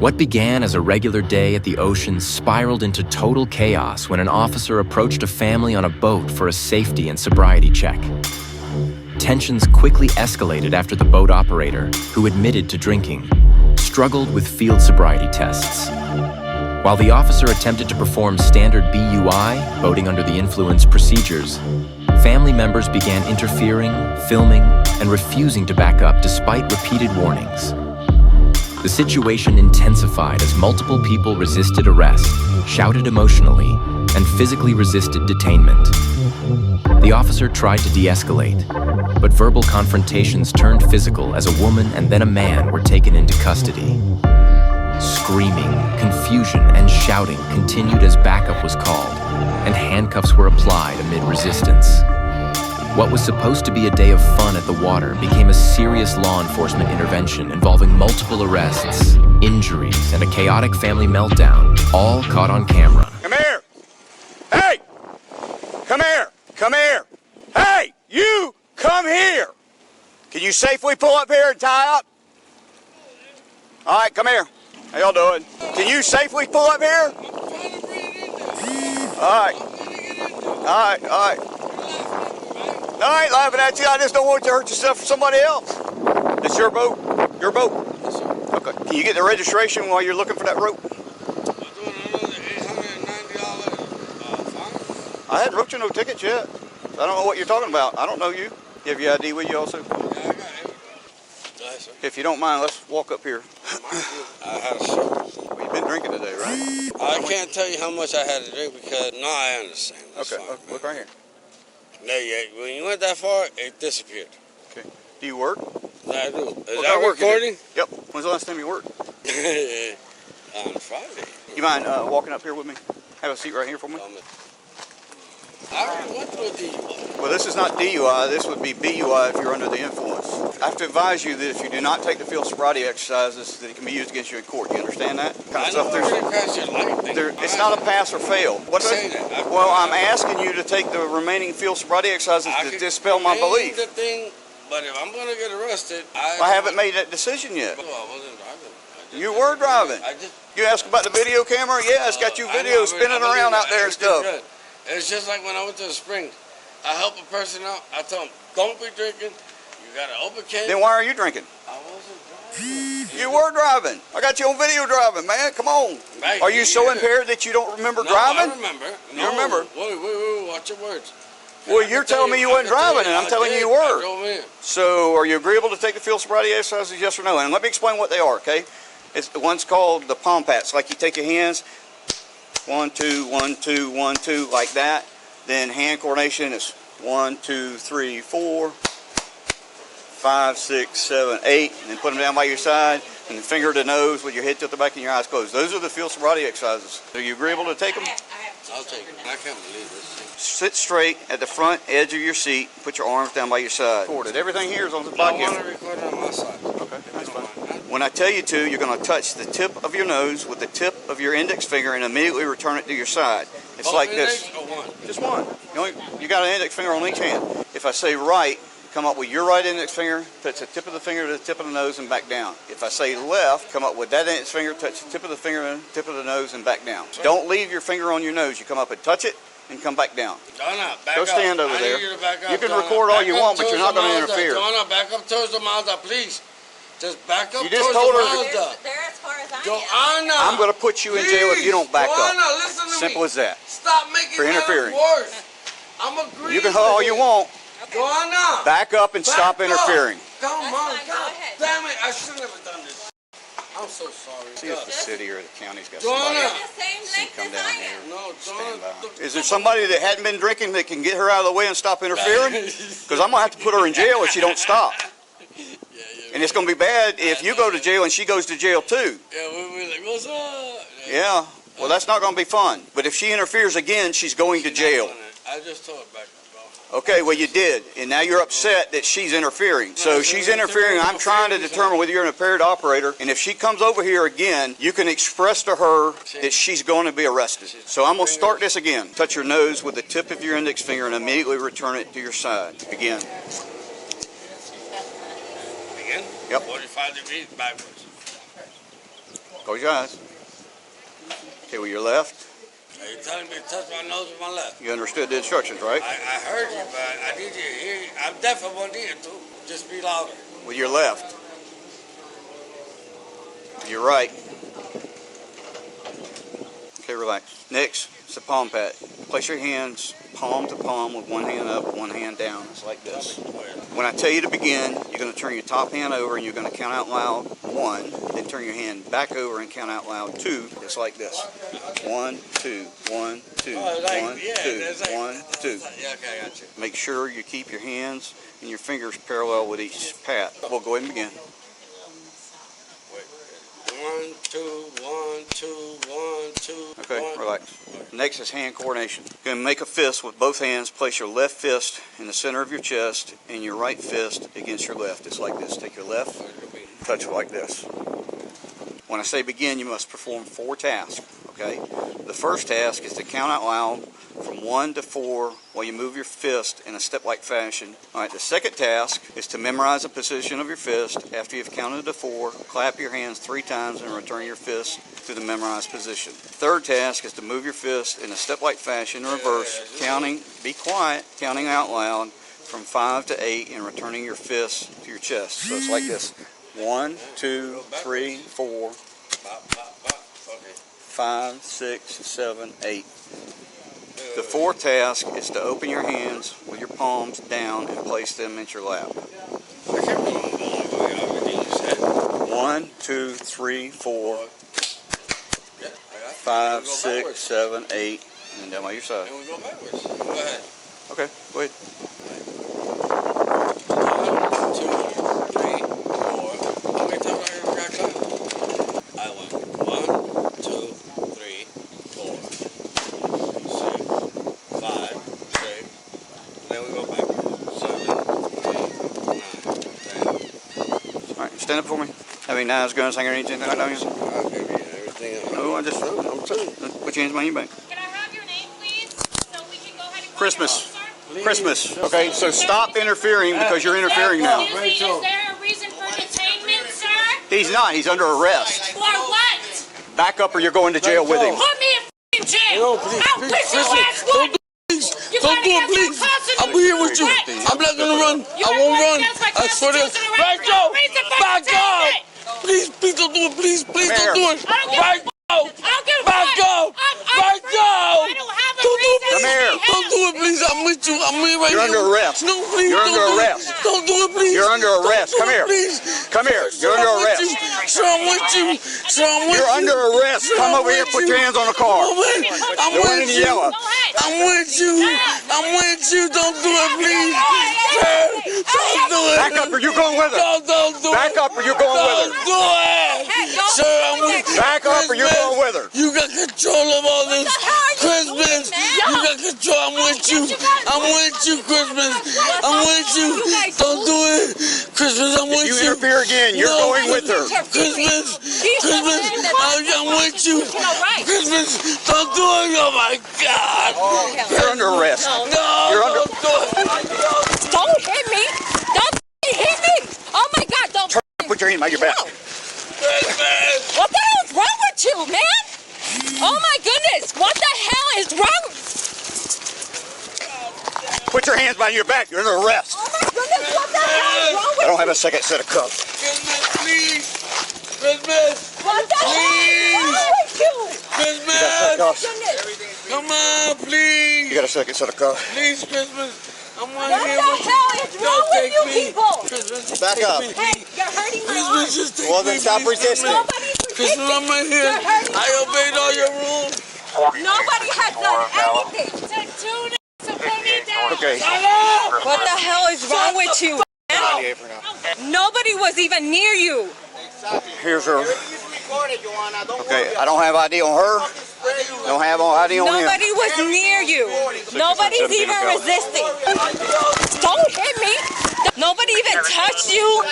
What began as a regular day at the ocean spiraled into total chaos when an officer approached a family on a boat for a safety and sobriety check. Tensions quickly escalated after the boat operator, who admitted to drinking, struggled with field sobriety tests. While the officer attempted to perform standard BUI, boating under the influence procedures, family members began interfering, filming, and refusing to back up despite repeated warnings. The situation intensified as multiple people resisted arrest, shouted emotionally, and physically resisted detainment. The officer tried to de-escalate, but verbal confrontations turned physical as a woman and then a man were taken into custody. Screaming, confusion, and shouting continued as backup was called, and handcuffs were applied amid resistance. What was supposed to be a day of fun at the water became a serious law enforcement intervention involving multiple arrests, injuries, and a chaotic family meltdown, all caught on camera. Come here! Hey! Come here! Come here! Hey! You! Come here! Can you safely pull up here and tie up? All right, come here. How y'all doing? Can you safely pull up here? All right. All right, all right. I ain't laughing at you. I just don't want you to hurt yourself for somebody else. It's your boat? Your boat? Yes, sir. Okay. Can you get the registration while you're looking for that rope? I'm doing another $890 fine. I hadn't wrote you no tickets yet. I don't know what you're talking about. I don't know you. You have your ID with you also? Yeah, I got everything. Yes, sir. If you don't mind, let's walk up here. I had a shirt. Well, you've been drinking today, right? I can't tell you how much I had to drink because, no, I understand. That's Okay, fine, look right here. No, yeah, when you went that far, it disappeared. Okay. Do you work? I do. Is What that kind of work you do? recording? Yep. When's the last time you worked? On Friday. You mind walking up here with me? Have a seat right here for me. I already went through a DUI. Well, this is not DUI. This would be BUI if you're under the influence. I have to advise you that if you do not take the field sobriety exercises, that it can be used against you in court. You understand that? I know already passed your life. It's not a pass or fail. What's Say that? that. Well, I'm asking you to take the remaining field sobriety exercises to dispel my belief. The thing, but if I'm going to get arrested, I haven't made that decision yet. Well, I wasn't driving. You were driving. You asked about the video camera? Yeah, it's got you video spinning around out there and stuff. Good. It's just like when I went to the spring. I help a person out. I told them, don't be drinking. You got an open can. Then why are you drinking? I wasn't driving. You were driving. I got you on video driving, man. Come on. Right, Are you so impaired that you don't remember driving? I remember. You remember? Wait, watch your words. Well, you're telling me you weren't driving, and I'm telling you you were. I drove in. So, are you agreeable to take the field sobriety exercises, yes or no? And let me explain what they are, okay? One's called the palm pats. Like you take your hands, 1, 2, 1, 2, 1, 2, like that. Then hand coordination is 1, 2, 3, 4, 5, 6, 7, 8, and then put them down by your side, and then finger to nose with your head tilt the back and your eyes closed. Those are the field sobriety exercises. Are you agreeable to take them? I'll take it. I can't believe this. Sit straight at the front edge of your seat. Put your arms down by your side. Recorded. Everything here is on the podcast. I want to record it on my side. Okay, that's fine. When I tell you to, you're going to touch the tip of your nose with the tip of your index finger and immediately return it to your side. It's like this. Or one? Just one. You got an index finger on each hand. If I say right, come up with your right index finger, touch the tip of the finger to the tip of the nose and back down. If I say left, come up with that index finger, touch the tip of the finger and the tip of the nose and back down. Don't leave your finger on your nose. You come up and touch it and come back down. Donna, back Go stand up. over there. You, to back up, you can Donna. record all you want, but you're not going to Mazda. interfere. Donna, back up towards the Mazda, please. Just back up You just towards told the her Mazda. They're as far as I am. Joanna, I'm going to put you in jail if you don't back Joanna, up. Listen to Simple me. as that. Stop making For interfering. matters worse. I'm agreeing. You can haul all you want. Joanna, Back up and stop up. interfering. Come That's on, fine, go God ahead. damn it. I should have never done this. I'm so sorry. See if the city or the county's got Joanna. somebody. They're the same length Come as down I here. am. No, Stand by. Joanna. Is there somebody that hadn't been drinking that can get her out of the way and stop interfering? Because I'm going to have to put her in jail if she don't stop. And it's going to be bad if you go to jail and she goes to jail too. Yeah, we'll be like, what's up? Yeah, well that's not going to be fun. But if she interferes again, she's going to jail. I just told her back up, bro. Okay, well you did. And now you're upset that she's interfering. So she's interfering. I'm trying to determine whether you're an impaired operator. And if she comes over here again, you can express to her that she's going to be arrested. So I'm going to start this again. Touch your nose with the tip of your index finger and immediately return it to your side. Again. Again? Yep. 45 degrees backwards. Close your eyes. Okay, with your left. Are you telling me to touch my nose with my left? You understood the instructions, right? I heard you, but I need you to hear you. I'm deaf, I won't need it to. Just be louder. With your left. You're right. Okay, relax. Next, it's a palm pat. Place your hands palm to palm with one hand up, one hand down. It's like this. When I tell you to begin, you're going to turn your top hand over and you're going to count out loud 1. Then turn your hand back over and count out loud 2. It's like this. 1, 2, 1, 2, 1, 2, 1, 2. Yeah, okay, I got you. Make sure you keep your hands and your fingers parallel with each pat. We'll go ahead and begin. 1, 2, 1, 2, 1, 2. Okay, 1. relax. Next is hand coordination. You're going to make a fist with both hands. Place your left fist in the center of your chest and your right fist against your left. It's like this. Take your left, touch it like this. When I say begin, you must perform 4 tasks. Okay? The first task is to count out loud from 1 to 4 while you move your fist in a step-like fashion. All right, the second task is to memorize the position of your fist. After you've counted to 4, clap your hands 3 times and return your fist to the memorized position. Third task is to move your fist in a step-like fashion in reverse, counting, be quiet, counting out loud from 5 to 8 and returning your fist to your chest. So it's like this. 1, 2, 3, 4, 5, 6, 7, 8. The fourth task is to open your hands with your palms down and place them in your lap. 1, 2, 3, 4, 5, 6, 7, 8, and then down by your side. And we go backwards. Go ahead. Okay, go ahead. 1, 2, 3, 4. How many times I got count? I went 1, 2, 3, 4, 6, 5, 6. Then we go backwards. 7, 8, 9, 10. All right, stand up for me. Have any knives, guns, hanging, anything like that? I'll give you everything. No, I'm telling you. Put your hands behind your back. Can I have your name, please, so we can go ahead and call Christmas. your officer? Christmas. Okay, so stop interfering because you're interfering now. Excuse me, is there a reason for detainment, sir? He's not. He's under arrest. For what? Back up or you're going to jail with him. Put me in f***ing jail. No, please, I'll please, put your listen, ass one. Don't do it, please. I'll be here with you. I'm not gonna run. I won't run. I swear to God. Back up. Back up. Please, please don't do it. Please, please don't do it. Back up. Back up. Back up. Don't do it, please. Come here. Don't do it, please. I'm with you. I'm with right You're here. under arrest. No, please. You're don't under do it. arrest. Don't do it, please. You're under arrest. Don't Come do it, here. Please. Come here. Sir, You're under I'm with arrest. you. Sir, I'm with you. Sir, I'm with you. You're under arrest. Sir, Come I'm over here. with Put you. your hands on the car. I'm with in you. yellow. I'm with you. I'm with you. Don't do it, please. Sir, don't do it. Back up or you're going with her. Don't do it. Back up or you're going with her. Don't do it. Sir, I'm with you. Back up or you're going with her. You got control of all this. Christmas. You got control. I'm with you. I'm with you, Christmas. I'm with you. Don't do it. Christmas, I'm with If you. you interfere again, you're No, going with her. Christmas. Christmas. I'm with you. Christmas. Don't do it. Oh my God. You're under arrest. No. You're under. Don't do it. Don't hit me. Don't hit me. Oh my God, don't. Put your hand behind your back. Christmas. What the hell is wrong with you, man? Oh my goodness, what the hell is wrong? Put your hands behind your back. You're under arrest. Oh my goodness, what the hell is wrong I with don't have a second set of cuffs. Christmas, please. Christmas. you? What the hell is wrong with you? Christmas. Goodness. Come on, please. You got a second set of cuffs. Please, Christmas. I'm right What here the with you. hell is wrong Don't with take you me. people? Christmas, just Back take up. me. Hey, you're hurting my Christmas, arm. just take Well, me. then stop please, resisting. Nobody's Christmas, I'm right here. You're hurting I my obeyed all your rules. Nobody has done anything. Take 2 to put me down. Okay. What the hell is wrong with you? Nobody was even near you. Here's her. Okay, I don't have ID on her. Don't have ID on him. Nobody was near you. Nobody's even resisting. Don't hit me. Nobody even touched you.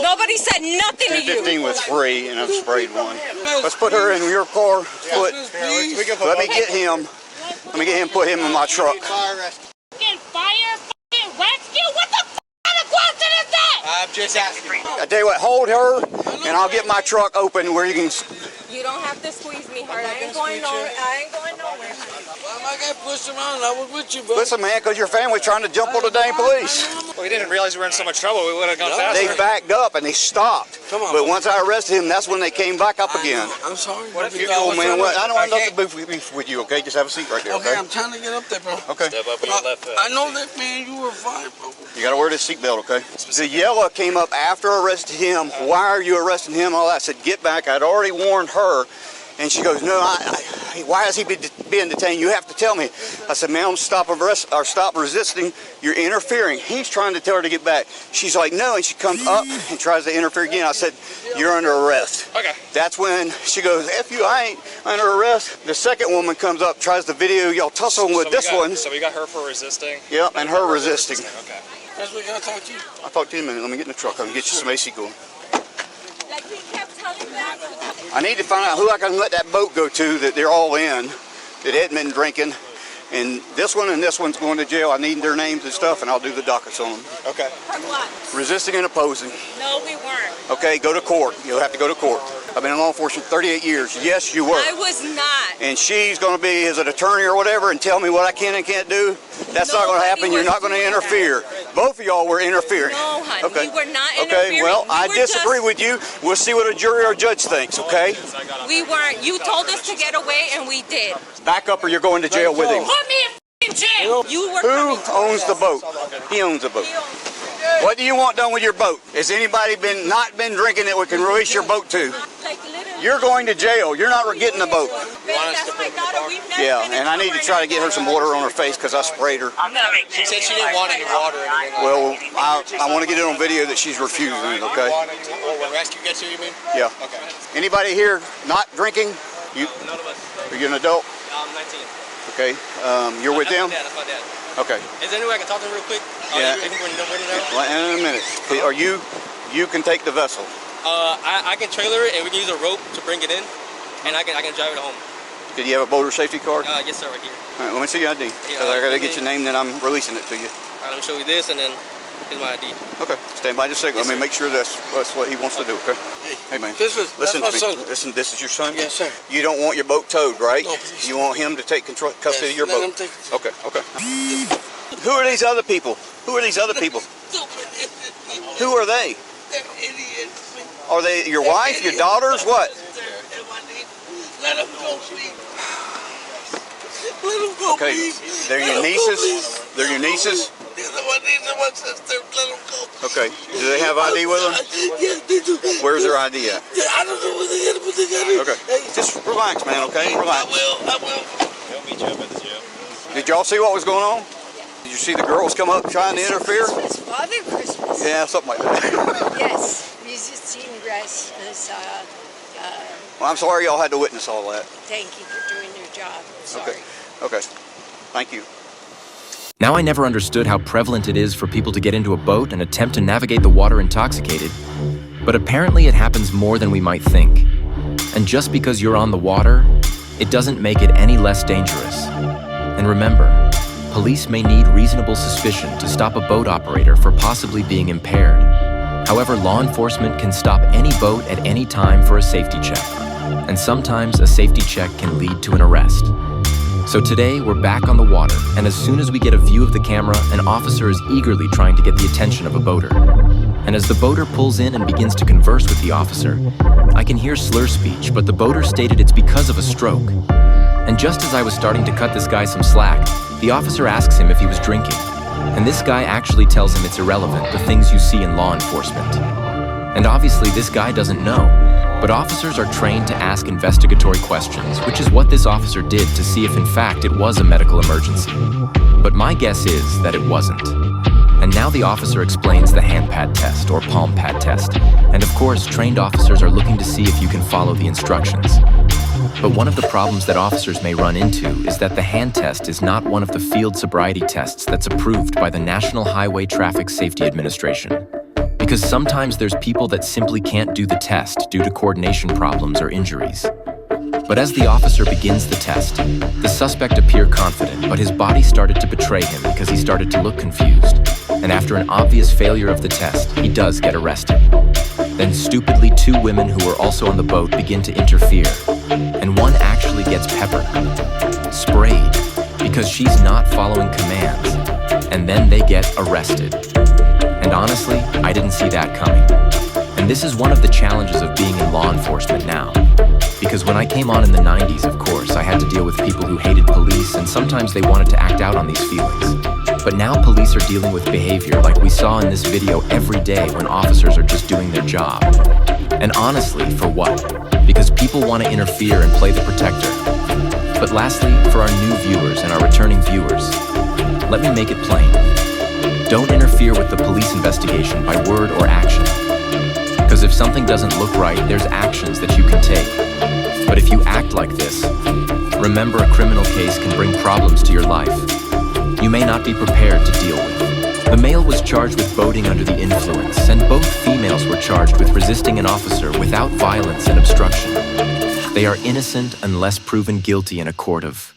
Nobody said nothing to you. 15 was free, and I've sprayed one. Let's put her in your car. Let me get him. Let me get him. Put him in my truck. Fucking fire, fucking rescue. What the kind of question is that? I'm just asking. I tell you what, hold her, and I'll get my truck open where you can. You don't have to squeeze me hard. I ain't going nowhere. Why am I getting pushed around? I was with you, bro. Listen, man, because your family trying to jump on the dang police. Well, we didn't realize we were in so much trouble. We would have gone faster. They backed up and they stopped. Come on, but bro. once I arrested him, that's when they came back up again. I'm sorry. Man, I don't want nothing to beef with you, okay? Just have a seat right there, Okay, okay? I'm trying to get up there, bro. Okay. Step up with your left foot. I know that, man. You were fine, bro. You got to wear this seatbelt, okay? The yellow came up after I arrested him. Why are you arresting him? All that. I said, get back. I'd already warned her. And she goes, no, why has he been being detained? You have to tell me. I said, ma'am, stop resisting. You're interfering. He's trying to tell her to get back. She's like, no, and she comes up and tries to interfere again. I said, you're under arrest. Okay. That's when she goes, F you, I ain't under arrest. The second woman comes up, tries to video y'all tussling with this one. So we got her for resisting? Yep, and her resisting. Okay. That's what I gotta talk to you. I'll talk to you in a minute. Let me get in the truck. I can get you some AC going. Like he kept telling that. I need to find out who I can let that boat go to that they're all in, that hadn't been drinking. And this one's going to jail. I need their names and stuff, and I'll do the dockets on them. Okay. For what? Resisting and opposing. No, we weren't. Okay, go to court. You'll have to go to court. I've been in law enforcement 38 years. Yes, you were. I was not. And she's going to be as an attorney or whatever and tell me what I can and can't do. That's not going to happen. You're not going to interfere. Both of y'all were interfering. No, honey, Okay. we were not interfering. Okay, well, We I were disagree just- with you. We'll see what a jury or a judge thinks, okay? We weren't. You told us to get away, and we did. Back up or you're going to jail with him. Put me in jail. You were Who coming to owns the us. boat? He owns the boat. What do you want done with your boat? Has anybody not been drinking that we can release your boat to? Like literally. You're going to jail. You're not getting the boat. That's my daughter. We've never Yeah, been in and I need to trouble try to get her some water on her face because I sprayed her. She said she didn't want any water or anything. Well, I want to get it on video that she's refusing it, okay? When rescue gets here, you mean? Yeah. Okay. Anybody here not drinking? You, None of us. are you an adult? I'm 19. Okay. You're with them? That's my dad. Okay. Is there any way I can talk to him real quick? Yeah. You can bring it out? Well, in a minute. Okay, are you can take the vessel. I can trailer it and we can use a rope to bring it in, and I can drive it home. Did you have a boater safety card? Yes, sir, right here. All right, let me see your ID. Because I got to get your name, then I'm releasing it to you. All right, let me show you this, and then here's my ID. Okay, stand by just a second. Let me make sure that's what he wants to do, okay? Hey, man. Listen Listen to that's me. my son. Listen, this is your son? Yes, sir. You don't want your boat towed, right? No, please. You want him to take custody of your Let boat? him take it. Okay, okay. Who are these other people? Who are these other people? Who are they? They're idiots. Are they your wife, your daughters, what? Let them go, please. Let them go, Okay, please. they're your Let 'em go, nieces? please. They're your nieces? These are my nieces and my sister. Let them go. Okay. Do they have ID with them? Yes, they do. Where's their ID at? I don't know where they got it, but they got it. Okay. Hey, Just relax, man, okay? Relax. I will. He'll meet you up at the jail. Did y'all see what was going on? Did you see the girls come up trying to interfere? Christmas, Father Christmas. Yeah, something like that. Yes, resisting arrest is, Well, I'm sorry y'all had to witness all that. thank you for doing your job. Sorry. Okay. Thank you. Now I never understood how prevalent it is for people to get into a boat and attempt to navigate the water intoxicated, but apparently it happens more than we might think. And just because you're on the water, it doesn't make it any less dangerous. And remember, police may need reasonable suspicion to stop a boat operator for possibly being impaired. However, law enforcement can stop any boat at any time for a safety check. And sometimes a safety check can lead to an arrest. So today, we're back on the water, and as soon as we get a view of the camera, an officer is eagerly trying to get the attention of a boater. And as the boater pulls in and begins to converse with the officer, I can hear slur speech, but the boater stated it's because of a stroke. And just as I was starting to cut this guy some slack, the officer asks him if he was drinking. And this guy actually tells him it's irrelevant, the things you see in law enforcement. And obviously this guy doesn't know, but officers are trained to ask investigatory questions, which is what this officer did to see if in fact it was a medical emergency. But my guess is that it wasn't. And now the officer explains the hand pad test or palm pad test. And of course, trained officers are looking to see if you can follow the instructions. But one of the problems that officers may run into is that the hand test is not one of the field sobriety tests that's approved by the National Highway Traffic Safety Administration. Because sometimes there's people that simply can't do the test due to coordination problems or injuries. But as the officer begins the test, the suspect appeared confident, but his body started to betray him because he started to look confused. And after an obvious failure of the test, he does get arrested. Then stupidly, two women who were also on the boat begin to interfere, peppered, sprayed, because she's not following commands, and then they get arrested. And honestly, I didn't see that coming. And this is one of the challenges of being in law enforcement now. Because when I came on in the 90s, of course, I had to deal with people who hated police, and sometimes they wanted to act out on these feelings. But now police are dealing with behavior like we saw in this video every day when officers are just doing their job. And honestly, for what? Because people want to interfere and play the protector. But lastly, for our new viewers and our returning viewers, let me make it plain. Don't interfere with the police investigation by word or action. Because if something doesn't look right, there's actions that you can take. But if you act like this, remember a criminal case can bring problems to your life you may not be prepared to deal with. The male was charged with boating under the influence, and both females were charged with resisting an officer without violence and obstruction. They are innocent unless proven guilty in a court of